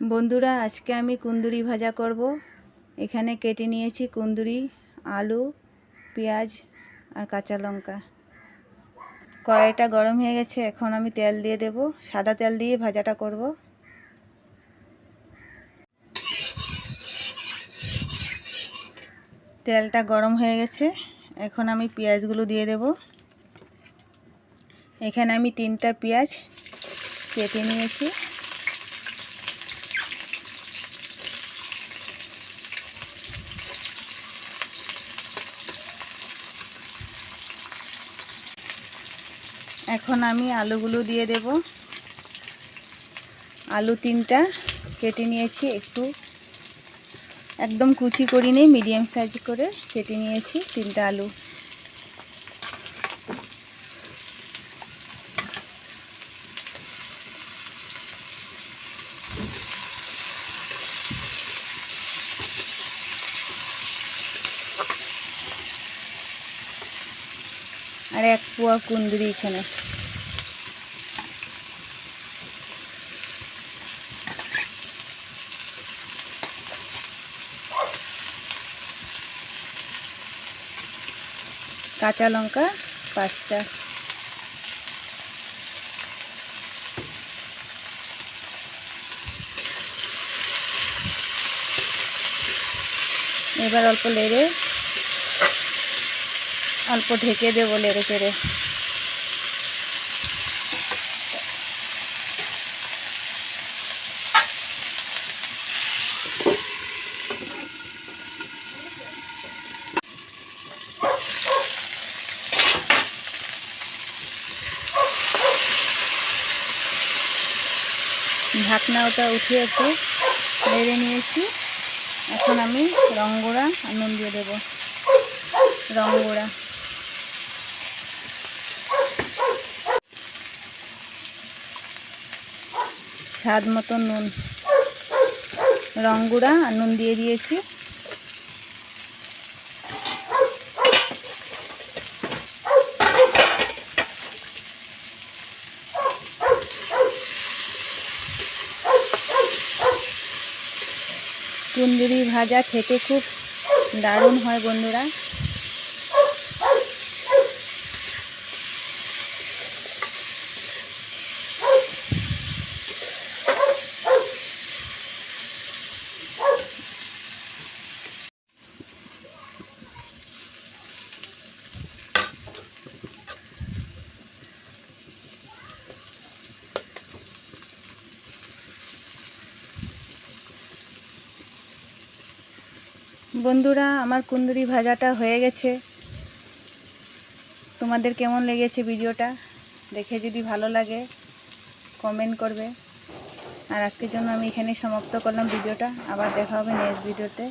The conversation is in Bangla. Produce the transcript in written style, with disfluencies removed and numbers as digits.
বন্ধুরা, আজকে আমি কুন্দুরি ভাজা করব। এখানে কেটে নিয়েছি কুন্দুরি, আলু, পেঁয়াজ আর কাঁচা লঙ্কা। কড়াইটা গরম হয়ে গেছে, এখন আমি তেল দিয়ে দেব। সাদা তেল দিয়ে ভাজাটা করব। তেলটা গরম হয়ে গেছে, এখন আমি পেঁয়াজগুলো দিয়ে দেব। এখানে আমি 3টা পেঁয়াজ কেটে নিয়েছি। এখন আমি আলুগুলো দিয়ে দেব। আলু 3টা কেটে নিয়েছি, একদম কুচি করিনি, মিডিয়াম সাইজ করে কেটে নিয়েছি 3টা আলু। আর 1 পোয়া কুন্দুরি এখানে। কাঁচা লঙ্কা 5টা। এবার অল্প ঢেকে দেবো নেড়ে চেড়ে। ঢাকনাটা উঠিয়ে একটু নেড়ে নিয়েছি। এখন আমি রং গুঁড়া আর নুন দিয়ে দেব। রং গুঁড়া, স্বাদ মতো নুন, রং গুঁড়া আর নুন দিয়ে দিয়েছি। কুন্দুরি ভাজা খেতে খুব দারুণ হয় বন্ধুরা। বন্ধুরা, আমার কুন্দুরি ভাজাটা হয়ে গেছে। তোমাদের কেমন লেগেছে ভিডিওটা? দেখে যদি ভালো লাগে কমেন্ট করবে। আর আজকের জন্য আমি এখানে সমাপ্ত করলাম ভিডিওটা। আবার দেখা হবে নেক্সট ভিডিওতে।